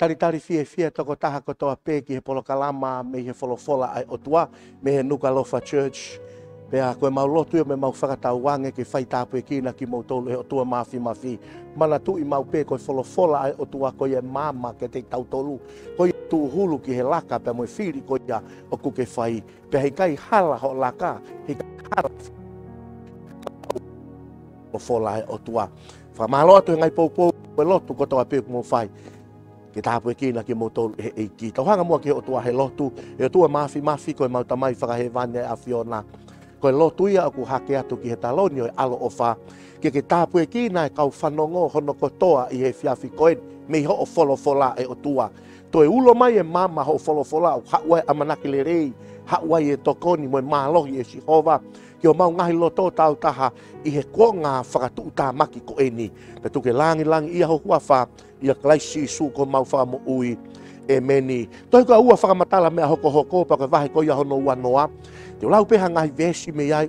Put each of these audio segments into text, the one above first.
Tari fia toko taha kotoa pe ki he polo kalama me he folofola ai otua me he Nuka Church. Pea koe mau lotu e me mau whakatau wange ke whai tāpu e kina ki mau tolu he otua mafi. Mana tu I mau pe koe folofola ai otua koe e mama ke te tau tolu. Koe tu hulu ki he laka pea moe whiri koe ia o kuke whai. Pea hei kai hala ho laka, hei kai hala folofola ai otua. Whamalo atu he ngai pou koe lotu kotoa pe kumo whai. Ke tāpu e kina ki motolu e ki. Tauhanga mua ki otua he lotu. He otua mafi koe mau tamai whakahe vane a whiona. Koe lotu ia aku hake atu ki he taloni o e alo ofa. Ke tāpu e kina e kau whanongo hono kotoa I he whiawhi koe. Me ho o folofola e otua. Toe ulo mai e mama ho o folofola o hauai amanaki le rei. Hauai e tokoni mo e mahalohi e Sihova. Ki o mau ngahi loto tau taha I he ko ngā whakatu tā maki ko eni. Pe tuke langi ia ho huawha ia klaisi su ko mau whamo ui e meni. Toi ko ua whakamatala mea hoko pa koe wahi ko ia hono ua noa. Te lau peha ngahi vesi me ai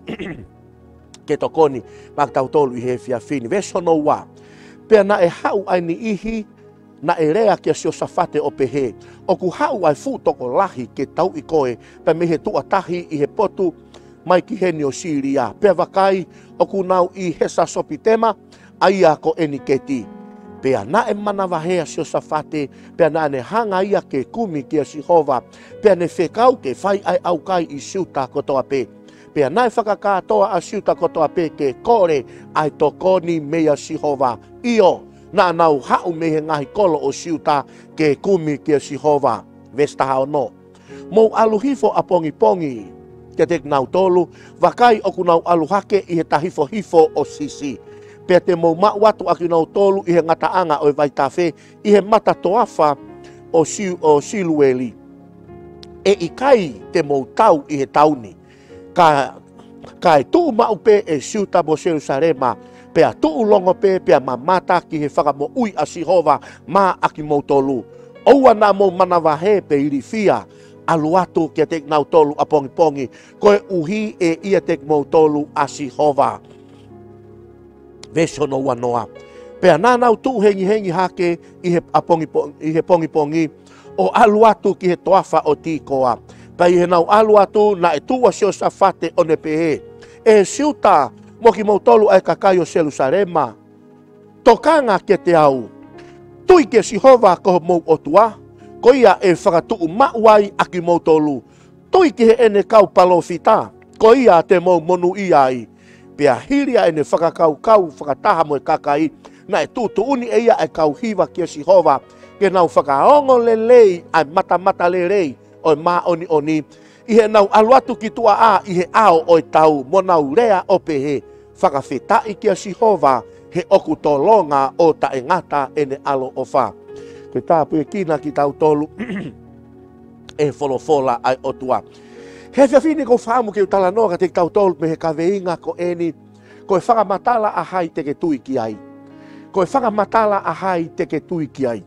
ke tokoni mak tau tolu I he whiawhini. Vesi hono ua. Pea na e hau ai ni ihi na e rea kia sio safate o pehe. O ku hau ai fu toko lahi ke tau I koe. Pe me he tuatahi I he potu mai ki heni o Siria. Pea wakai o ku nau I hesa sopitema aia ko eni keti. Pea na e mana wahea sio safate. Pea na ne hanga ia ke kumi ki a Sihova. Pea ne whekau ke whai ai au kai I siuta kotoa pe. Pea na e whakakatoa a siuta kotoa pe ke kore ai tokoni mea Sihova. Io na nau hau me he ngahi kolo o siuta ke kumi ki a Sihova. Vestaha o no. Mou aluhifo a pongi. Ke te nau tolu, wakai oku nau aluhake I he tahifo o sisi. Pea te mau watu aki nau tolu I he ngataanga o e vaitawhe, I he mata toafa o silueli. E I kai te mau tau I he tauni. Kai tuu mau pe e siuta mo Jerusalema, pea tuu longo pe pea mamata ki he whakamo ui a Sihova ma aki mau tolu. Oua na mau manawahe pe irifia, aluatu kia tek nau tolu a pongi. Koe uhi e ia tek mau tolu a Sihova. Veso no wanoa. Pea nānau tu hengi hake I he pongi. O aluatu ki he toafa o tikoa. Pea I he nau aluatu na e tua sio safate o ne pehe. E siuta mo ki mau tolu ai kakai o Jerusalema. Tokanga ke te au. Tui ke Sihova ko mau otua. Ko ia e whakatuu mauai aki mau tolu. Tui ki he ene kau palofita. Ko ia te mau monu iai. Pea hiria ene whakakau whakataha mo e kakai. Na e tuuni e ia e kau hiwa ki Sihova. Ke nau whakaongo lelei ai mata lelei o ma oni. I he nau aluatu ki tua a I he ao o e tau mo nau rea o pehe. Whakawhetai ki Sihova he oku tolonga o ta e ngata ene alo o wha. Ke tāpu e kina ki tau tolu e folofola ai otua. He whiawhini ko whaamu ke utala noa te tau tolu me he kaweinga ko eni. Ko e whakamatala a hai te ke tui ki ai. Ko e whakamatala a hai te ke tui ki ai.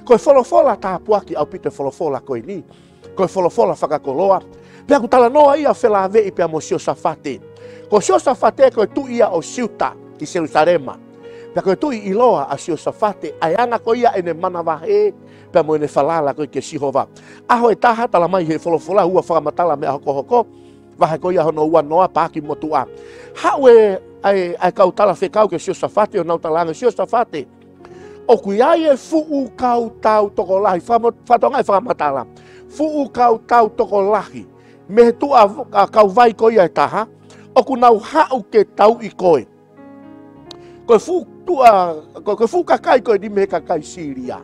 Ko e folofola tāpuaki au pito e folofola ko ni. Ko e folofola whakakoloa. Pea ku tala noa ia whelave I pea mo sio safate. Ko sio safate ko e tu ia o siuta ki Jerusalema. Pea koe tui iloa a sio safate, ai anga ko ia ene manawahe, pea mo ene falala koe ke Sihova. Aho e taha tala mai he folofola hua whakamatala me hoko, wahe ko ia hono ua noa pāki motua. Hau ai kau tala whekau ke sio safate o nau talanga sio safate. O kui ai e fuu kau tau toko lahi, whatongai whakamatala. Fuu kau tau toko lahi, me he tua kau vai ko ia e taha, o ku nau hau ke tau I koe. Koe fu kakai koe ni me kakai Siria.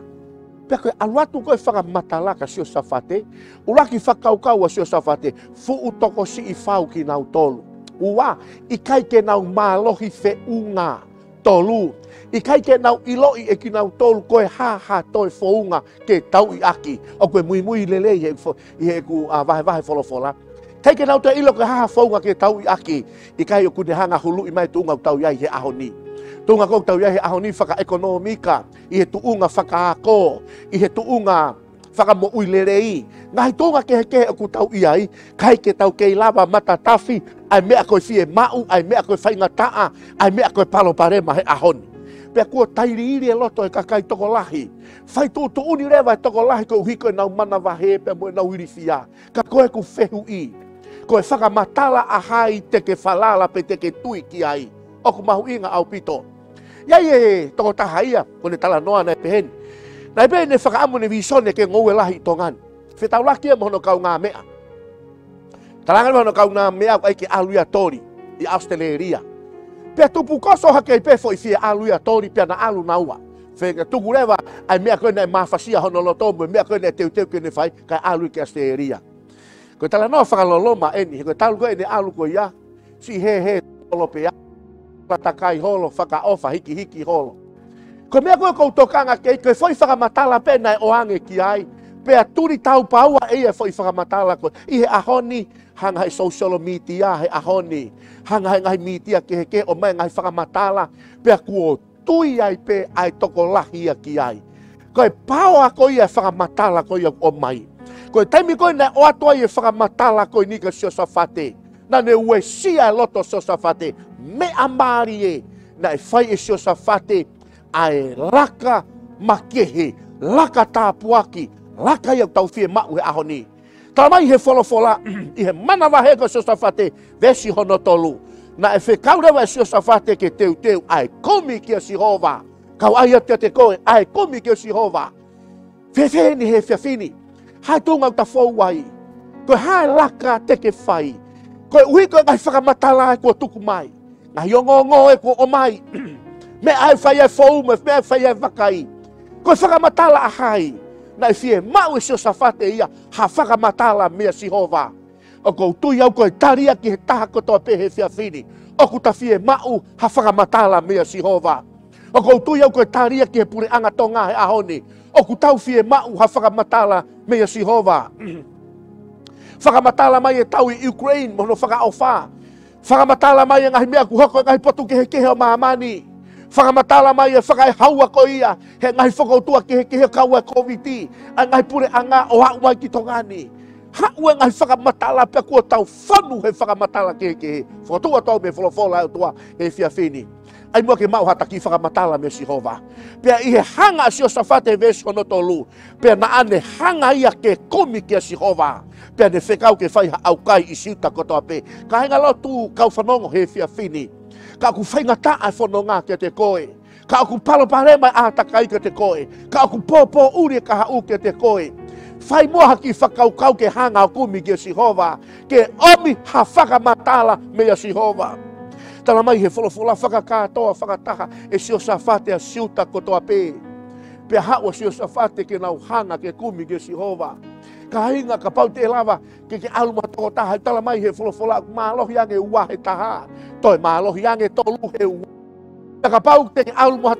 Pea koe aluatu koe whakamatalaka sio safate. Ulaki whakaukau a sio safate. Fu utoko si I whau ki nau tolu. Ua, I kai ke nau mālohi fe unga tolu. I kai ke nau iloi e ki nau tolu koe ha toi founga ke tau I aki. O koe mui lele I he ku vahe folofola. Kai ke nau te ilo ke ha founga ke tau I aki. I kai o kune hanga hulu I mai tuunga tau iai he ahoni. Tunga kong tau iahe ahoni whaka-ekonomika, I he tuunga whakaako, I he tuunga whakamoui lerei. Ngahi tunga kehe o ku tau iai, kai ke tau kei lava mata tafi, ai mea koe fie mau, ai mea koe whaingataa, ai mea koe palo parema he ahoni. Pea kua tairi e loto e kakai toko lahi. Fai tu uni rewa e toko lahi ko uhiko e nau mana wahe pea mo e nau irifia. Ka koe ku fehu i. Ko e whakamatala a hai te ke falala pe te ke tui ki ai. Oku mahu inga au pito. Iai e toko taha ia, kone tala noa na e pehen. Na e pehen e whakaamu ne visone ke ngou e lahi tongan. Whetau laki e mohono kau ngā mea. Talangan mohono kau ngā mea ai ke aluia tori i Australia. Pea tupu koso hake i pefo i fia aluia tori pea na alu na ua. Whenga tuku rewa ai mea koe nei mawhasia hono lotomu, mea koe nei teu ke ne whai kai alu ke Australia. Koe tala noa whakaloloma eni, koe talu koe ne alu koe ia, si he holo pea. Patakai holo, whakaofa hiki holo. Ko mea koe koutokanga kei, koe foi whakamatala pena e oange ki ai, pea turi tau paua e foi whakamatala koe. Ihe ahoni, hanga hai social media, he ahoni, hanga hai ngai media ke o mai ngai whakamatala, pea kuo tui ai pe ai toko lahia ki ai. Koe paua koe ia whakamatala koe o mai. Koe taimi koe na o atua ia whakamatala koe nika sio safate. Na ne ue sia loto sio safate. Me amari e na e whai e sio safate ai laka makehe, laka tāpuaki, laka iau tau fie mau he ahoni. Tā mai he wholofola, i he mana wahe ko sio safate, vesi hono tolu. Na e whekau rewa e sio safate ke teu ai komi ki a Sihova. Kau ai atia te koe, ai komi ki a Sihova. Whewheni he whiawhini, hai tūngau ta whauai, koe hai laka teke whai, koe ui koe ngai whakamatala e kua tuku mai. Ngai ongo e kua o mai. Me ai whai e whaume, me ai whai e wakai. Koe whakamatala a hai. Na e fie mau e sio safate ia, ha whakamatala mea Sihova. O kou tui au koe taria ki he taha kotoa pe he whiawhini. O ku ta fie mau, ha whakamatala mea Sihova. O kou tui au koe taria ki he pure anga tonga he ahoni. O ku tau fie mau, ha whakamatala mea Sihova. Whakamatala mai e tau i Ukraine, mono whakaofa. Whakamatala mai e ngahi mea ku hoko e ngahi potu kehe o maamani. Whakamatala mai e whakai haua ko ia, he ngahi whakautua kehe kaua COVID. A ngahi pure anga o hau mai ki tongani. Hau e ngahi whakamatala pia kua tau whanu he whakamatala kehe. Whakatua tau me wholofola au tua he whiawhini. Ai mua ke mau hata ki whakamatala me Sihova. Pea i he hanga sio safate vesi hono tolu. Pea na ane hanga ia ke komi ki a Sihova. Pea ne whekau ke whaiha au kai i siuta kotoa pe. Ka henga lotu kau whanongo he whiawhini. Ka aku whainga taa e whanonga ke te koe. Ka aku palo parema a takai ke te koe. Ka aku pōpō uri e kaha u ke te koe. Whai moha ki whakaukau ke hanga au kumi ki a Sihova. Ke omi ha whakamatala me a Sihova. Tala mai he wholofola whakakatoa whakataha e sio safate a siuta kotoa pe. Pea haua sio safate ke nau hanga ke kumi ke Sihova. Ka hinga ka pau te lava ke aluma toko taha. Tala mai he wholofola mālohi ange ua he taha. Toi mālohi ange tolu he ua. Ka pau te aluma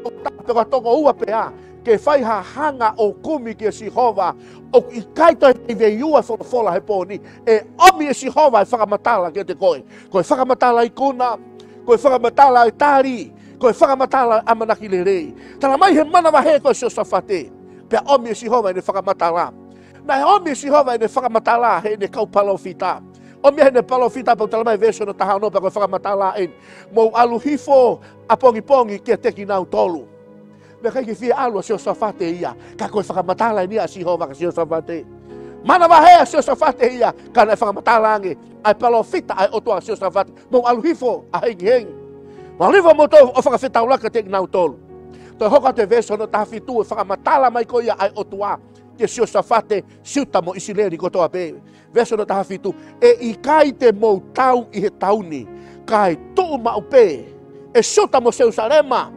toko toko ua pea. Ke whaiha hanga o kumi ke Sihova. O i kaito e veiua wholofola he pōni. E omi e Sihova e whakamatala ke te koe. Koe whakamatala i kuna. Koe whakamatala i tāri. Koe whakamatala amanaki le rei. Tala mai he mana wahe koe sio safate. Pea omi e Sihova e ne whakamatala. Na he omi e Sihova e ne whakamatala he ne kaupalo fita. Omi he ne palo fita pau tala mai veso no taha no pa koe whakamatala e. Mou alu hifo a pongi ke teki nau tolu. Me kai ki fia alu a sio safate ia. Ka koe whakamatala ni a Sihova ka sio safate. Mana wahe a sio safate ia. Ka na whakamatala ange. Ai palo fita ai otoa sio safate. Mou alu hifo a hengi hengi. Mou alu hifo mo to o whakawhita ulaka teki nau tolu. Toi hoka te veso no taha fitu e whakamatala mai ko ia ai otoa. Ke sio safate siuta mo isileri kotoa pe. Veso no taha fitu. E i kai te mou tau i he tauni. Kai tuu mau pe. E siuta mo Jerusalema.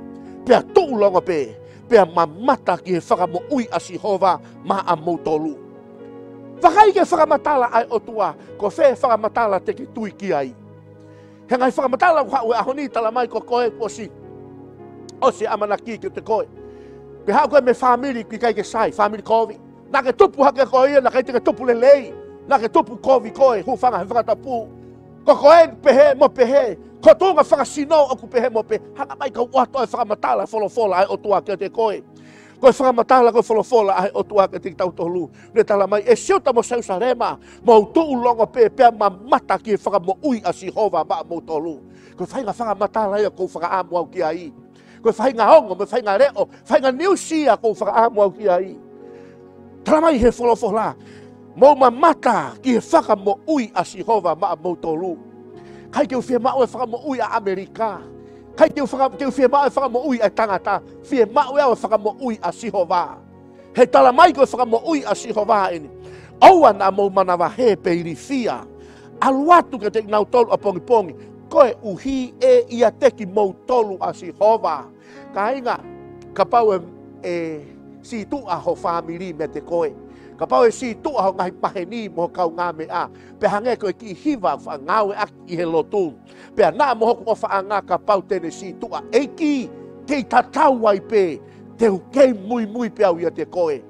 Pea tuu longa pe. Pea mamata ki he whakamo ui a Sihova ma a mou tolu. Whakai ke whakamatala ai otua. Ko whe whakamatala te ki tui ki ai. He ngai whakamatala ua ahoni tala mai ko koe osi. Osi amanaki ki te koe. Pe hao koe me family ki kai ke sai. Family kovi. Na ke tupu hake koe ia, na kai te ke tupu lelei. Na ke tupu kovi koe, hu whanga he whakatapu. Ko koe pehe mo pehe. Ko tūnga whakasino o ku pehe mo pehe. Hanga mai ka uato e whakamatala wholofola ai otua ke te koe. Koe whakamatala koe wholofola ai otua ke te tautolu. Ne tala mai, e siuta mo Jerusalema. Mo tuu longa pehe, pea mamata ki e whakamo ui a Sihova ma mo tolu. Koe whainga whakamatala ia kou whakaamu au ki ai. Koe whainga hongo, me whainga reo, whainga niusia ko whakaamo au ki ai. Talamai he wholofola. Mo mamata ki he whaka mo ui a Sihova maa mautolu. Kai ke uwhia mao e whaka mo ui a Amerika. Kai ke uwhia mao e whaka mo ui a tangata. Whia mao e whaka mo ui a Sihova. He talamai ko e whaka mo ui a Sihova ini. Oua na mo manawa he pe irifia. Aluatu ke te nau tolu a pongi pongi. Koe uhi e ia teki mo tolu a Sihova. Ka inga, ka pau e si tu a ho family me te koe. Ka pau e si tu a ho ngahi paheni mo kau ngā me a. Pe hange koe ki hiva wha ngawe aki i he lotu. Pe na mo hoko o wha ngā ka pau tene si tu a eiki kei tatau ai pe. Te ukei mui mui pe au ia te koe.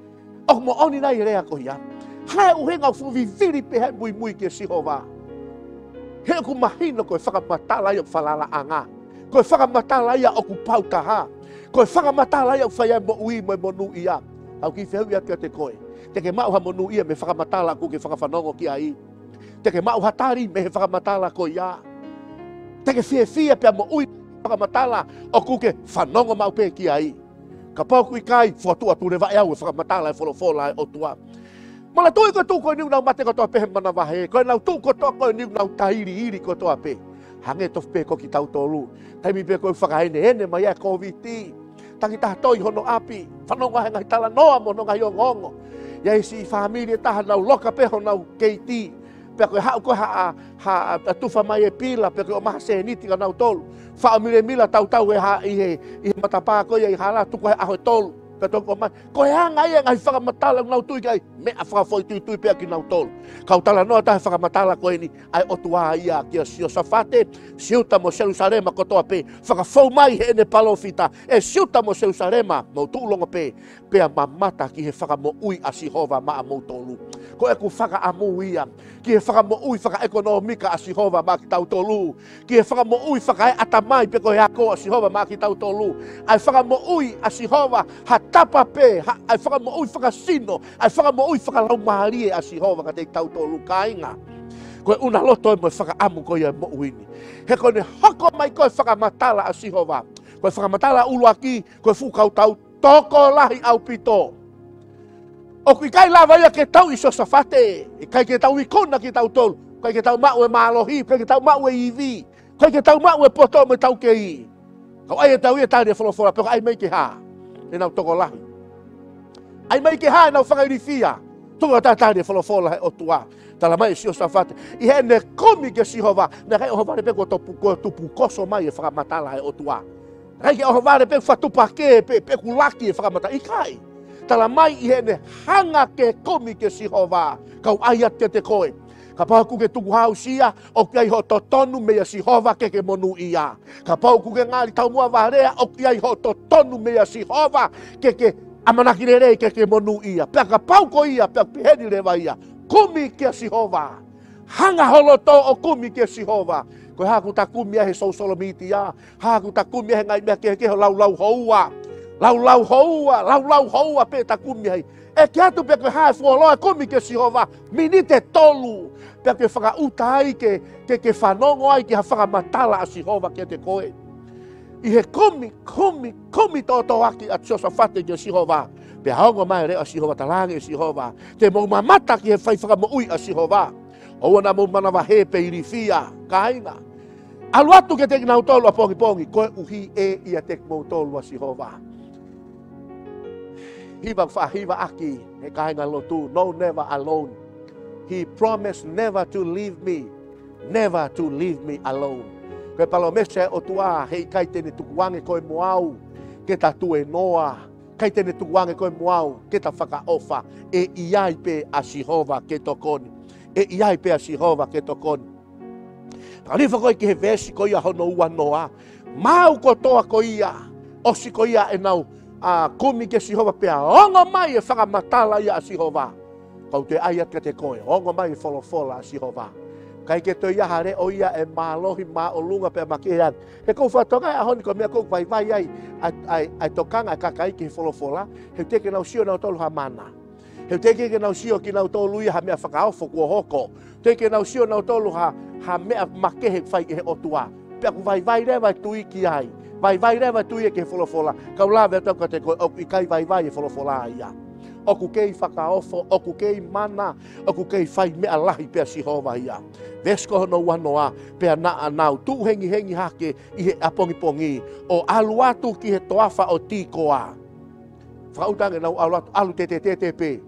O mo oni nai rea ko ia. Hae uhenga ufuvi viri pe he mui mui ke Sihova. He ku mahino koe whakamatala ia whalala anga. Koe whakamatala ia o ku pau taha. Koe whakamatala ia whai mo ui mo monu ia. Au ki wheu ia kia te koe. Te ke mau ha monu ia me whakamatala ku ke whakawhanongo ki ai. Te ke mau hatari me he whakamatala ko ia. Te ke fia pe mo ui whakamatala o ku ke whanongo mau pe ki ai. Ka pau kui kai whatua tu rewa e au e whakamatala e wholofola e o tua. Mala tui ko tu ko niu nau mate ko toa pehe mana wahe. Ko nau tu ko toa ko niu nau tairi iri ko toa pe. Hange tof pe ko ki tau tolu. Taimi pe ko whakahene hene mai e COVID-19. Tangi taha toi hono api. Whanonga he ngai tala noa mo no ngai o ngongo. Ia si familia taha nau loka pe ho nau keiti. Pe ko hau ko ha tufa mai e pila. Pe ko maha se niti ka nau tolu. Whaamire mila tau e ha i he matapā ko ia i hala tuko he aho e tolu. Ko e hanga ia ngai whakamatala nau tui kai mea whakafoi tui pia ki nau tolu. Kau tala noa tahe whakamatala koe ni ai otua ia kia Siosafate, siuta mo Jerusalema kotoa pe, whakafou mai he ene palofita, e siuta mo Jerusalema, mau tūlonga pe, pea mamata ki he whakamo ui a Sihova maa mau tolu. Ko e ku whakaamu ia, ki he whakamo ui whakaekonomika a Sihova maa ki tau tolu, ki he whakamo ui whakae atamai pe ko he ako a Sihova maa ki tau tolu, ai whakamo ui a Sihova tapa pe, ai whakamo ui whakasino, ai whakamo ui whakalau maharie a Sihova ka te tau tolu kainga. Koe una loto e mo whakaamu koe e mo uini. He koe ne hoko mai koe whakamatala a Sihova. Koe whakamatala uluaki, koe fukau tau toko lahi au pito. O kui kai lava ia ke tau i Siosafate, kai ke tau i kona ki tau tolu, kai ke tau mau e malohi, kai ke tau mau e iwi, kai ke tau mau e poto me tau ke i. Kau ai e tau ia tau e wholofora, pero ai mai ke haa. E nau toko lahi. Ai mai ke hae nau whangairifia. Tunga tātāne wholofola he o tua. Tala mai Siosafate. I he ne komi ke Sihova. Na rei oho vare pe ko tupu koso mai e whakamatala he o tua. Rei ke oho vare pe whatupa ke pe kulaki e whakamatala. I kai. Tala mai i he ne hanga ke komi ke Sihova. Kau ai ate te koe. Ka pau ku ke tuku hau sia, o kia ho to tonu mea Sihova ke monu ia. Ka pau ku ke ngali tau mua varea, o kia ho to tonu mea Sihova ke amanaki re ke monu ia. Pea ka pau ko ia, pea piheni rewa ia. Kumi ke Sihova. Hanga holo to o kumi ke Sihova. Ko haku ta kumi he sousolomiti ia. Haku ta kumi he ngai mea ke lau houa. Lau houa pe ta kumi hei. E ke atu pe ke hae fuoloa kumi ke Sihova. Minite tolu. Pe ke whakauta ai ke whanongo ai ke ha whakamatala a Sihova ke te koe. I he kumi toto aki a Siosafate ke Sihova. Pe haongo mai rea Sihova talange Sihova. Te mau mamata ki he whai whakamo ui a Sihova. O wana mau manawa he pe irifia. Kaina. Aluatu ke te nau tolu a pongi. Koe uhi e ia te mau tolu a Sihova. Hiva aki. He kaina lotu. No, never alone. He promised never to leave me alone. Koe palomese o tua hei kai tene tukuange koe moau ke ta tue noa. Kai tene tukuange koe moau ke ta whakaofa e iai pe a Sihova ke tokoni. E iai pe a Sihova ke tokoni. Parifa koe ki he vesi ko ia hono ua noa. Mau ko toa ko ia. Osi ko ia e nau kumi ke Sihova pe a ongo mai e whakamatala ia a Sihova. Kau te aiat ka te koe, ongo mai wholofola a Sihova. Kai ke to ia hare o ia e malohi ma o lunga pe makian. He kou whatonga e ahoni ko mea kou vai ai tokanga e kakai ki he wholofola. He teke nau sio nau tolu ha mana. He teke nau sio ki nau tolu ia ha mea whakaofo kua hoko. Teke nau sio nau tolu ha mea makehe whai e he otua. Pea ku vai rewa tui ki ai. Vai rewa tu ia ke folofola. Kau lawe tau ka te koe oku i kai vai e folofola ia. Oku kei whakaofo, oku kei mana, oku kei whai mea lahi pea Sihova ia. Vesko hono wanoa, pea naa nau, tu hengi hake i he apongi o alu atu ki he toafa o tikoa. Whakautange nau alu atu, alu te pe,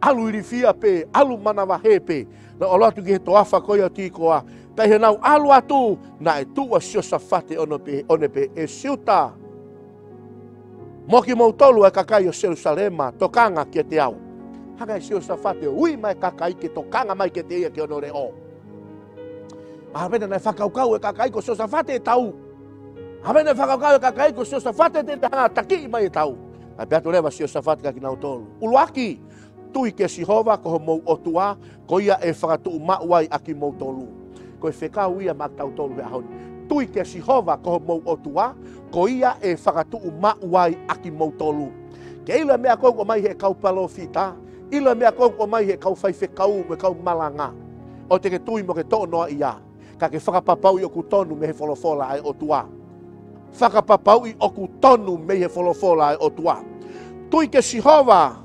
alu irifia pe, alu manawahe pe, na alu atu ki he toafa koe o tikoa. Pea he nau alu atu, na e tua Siosafate one pe e siuta. Moki mautolu e kakai o Jerusalema, tokanga ki te au. Hanga e Siosafate, ui mai kakai ke tokanga mai ke te ia ke onore o. Havena na whakaukau e kakai ko Siosafate e tau. Havena whakaukau e kakai ko Siosafate te hanga taki mai e tau. A beatu rewa Siosafate ka ki nau tolu. Uluaki, tui ke Sihova ko ho mou otua, ko ia e whakatu mauai aki mou tolu. Ko e whekau ia mak tau tolu he ahoni. Tui ke Sihova ko ho mou otua, ko ia e whakatu mauai aki mou tolu. Ke ilo mea kou o mai he kau palo fita, ilo mea kou o mai he kau whai whekau me kau malanga. O te ke tui mo ke to'onoa ia. Ka ke whakapapau i oku tonu me he folofola ai otua. Whakapapau i oku tonu me he folofola ai otua. Tui ke Sihova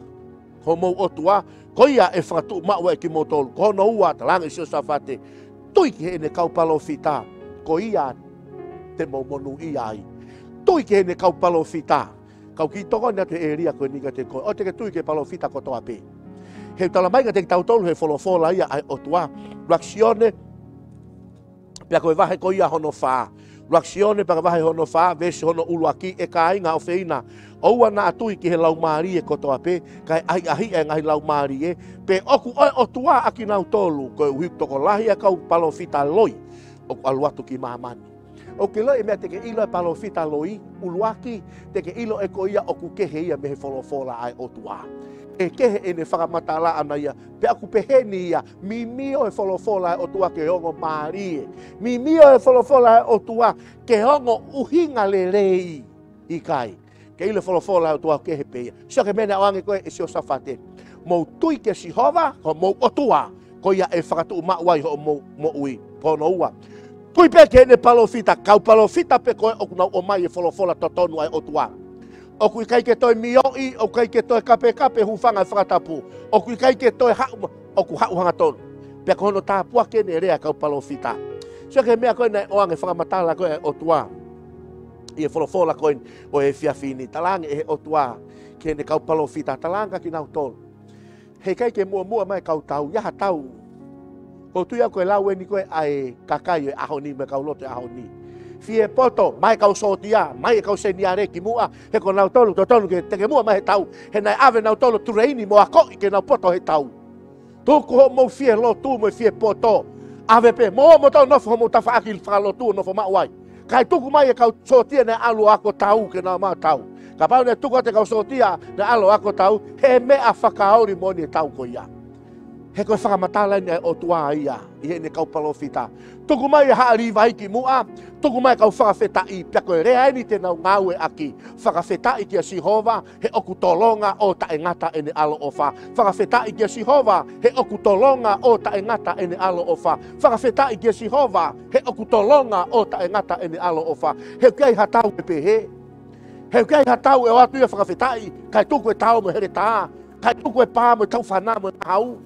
ho mou otua, ko ia e whakatu mauai ki mou tolu. Ko hono ua talangi Siosafate. Tui ki he ne kau palo fita, ko ia te maumonu ia ai. Tui ke he ne kau palo fita. Kau ki toko ni atu e ria koe ni ka te koe. O te ke tui ke palo fita ko toa pe. He tala mai ka te tau tolu he folofola ia ai otua. Reaksione, pia koe vahe ko ia hono whaa. Reaksione pia koe vahe hono whaa, vesi hono uluaki e ka inga o feina. Oua na atui ki he laumari e ko toa pe, kai ahi e ngahi laumari e. Pe oku oe otua aki nau tolu, koe uhiuk toko lahi e kau palo fita loi. Oku aluatu ki mahamani. O ke loi mea teke ilo e palo fita loi, uluaki, teke ilo e ko ia oku kehe ia mehe folofola ai otua. E kehe e ne whakamatala ana ia, pe aku peheni ia, mimio e folofola ai otua ke hongo marie. Mimio e folofola ai otua ke hongo uhinga lelei i kai. Ke ilo folofola ai otua kehe peia. Sio ke mene awange koe e Siosafate. Mou tui ke Sihova, ho mou otua, ko ia e whakatu mauai ho mo ui, pono ua. Tui pe ke ne palofita, kau palofita pe koe oku nau o mai e folofola totonu ai otua. Oku i kai ke toi mioi, oku kai ke toi kape hufanga whakatapu. Oku i kai ke toi oku hau hanga tonu. Pe kono tāpua ke ne rea kau palofita. Sio ke mea koe nei oange whakamatala koe otua. I e folofola koe o e fiafini. Talange e otua ke ne kau palofita. Talanga ki nau tonu. Hei kai ke mua mai kau tau, yaha tau. Ko tuia koe lau e ni koe ai kakai e ahoni me kau lote ahoni. Fie poto, mai kau sotia, mai kau senia reki mua, he ko nau tolu, to tolu ke teke mua mai he tau, he nai ave nau tolu tureini mo ako i ke nau poto he tau. Tuku ho mo fie lo tu mo fie poto, ave pe, mo tau nofo ho mo tafa akil whalo tu nofo mauai. Kai tuku mai e kau sotia ne alu ako tau ke nau mau tau. Ka pau ne tuku te kau sotia ne alu ako tau, he mea whakaori mo ni tau ko ia. He koe whakamatala ni o tua ia, i he ne kau palofita. Tuku mai e haari vai ki mua, tuku mai kau whakawheta i, pia koe rea ni te nau ngau e aki. Whakawheta i kia Sihova, he oku tolonga o ta e ngata e ne alo ofa. Whakawheta i kia Sihova, he oku tolonga o ta e ngata e ne alo ofa. Whakawheta i kia Sihova, he oku tolonga o ta e ngata e ne alo ofa. He kiai hatau e pehe. He kiai hatau e o atu ia whakawheta i, kai tuku e tau mo here taa, kai tuku e pā mo tau whanā mo hau.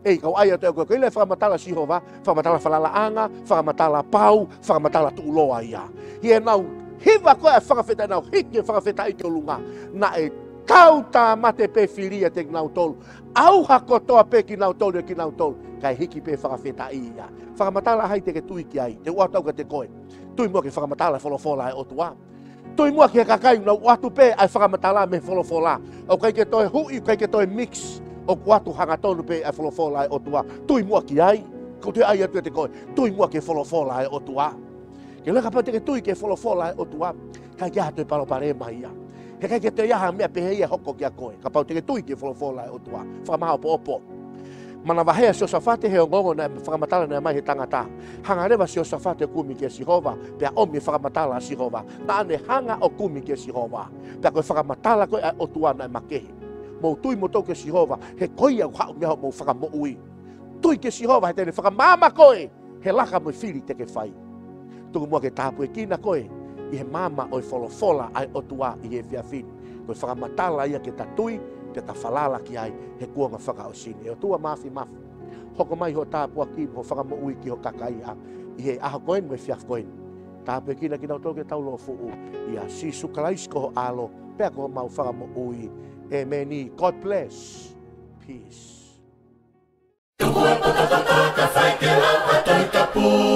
Ei, kau ai atu e koe, koe whakamatala Sihova, whakamatala whalalaanga, whakamatala pau, whakamatala tuuloa ia. Hie nau, hiwa koe e whakawheta nau, hiki e whakawheta i te olunga, na e tau tā mate pe whiria te nau tolu, au hako toa pe ki nau tolu e ki nau tolu, kai hiki pe whakawheta i ia. Whakamatala hai te ke tui ki ai, te uatau ka te koe, tui mua ke whakamatala wholofola e otua. Tui mua ke kakai, nau uatu pe ai whakamatala me wholofola, au kai ke toi hui, kai ke toi mix, o kuatu hanga tonu pe ai wholofola e otua. Tui mua ki ai. Ko te ai atu e te koe. Tui mua ke wholofola e otua. Ke leka pa te ke tui ke wholofola e otua. Kai kia hatu e palo pare mai ia. He kai ke te iaha mea pehe ia hoko kia koe. Ka pau te ke tui ke wholofola e otua. Whakamaha opo opo. Mana wahea Siosafate he o ngongo na whakamatala na mai he tangata. Hanga rewa Siosafate kumi ke Sihova. Pea omi whakamatala Sihova. Na ane hanga o kumi ke Sihova. Pea koe whakamatala koe ai otua na makehe. Mo tui mo tau ke Sihova, he koia hau mea mo whakamo ui. Tui ke Sihova, he tene whakamama koe, he laka mo whiri te ke whai. Tuku mua ke tāpu e kina koe, i he mama o i folofola ai o tua i he fiafini. Ko i whakamatala ia ke tatui, te tawhalala ki ai he kuanga whakaosini. E o tua mafi. Hoko mai ho tāpua ki ho whakamo ui ki ho kakai a i he aho koen me fiaf koen. Tāpua kina o toke tau lo fuu ia si sukalaisko ho alo pea ko mau whakamo ui. E meni, God bless. Peace. Tuku e patata ka whai ke lau atoi ka pū.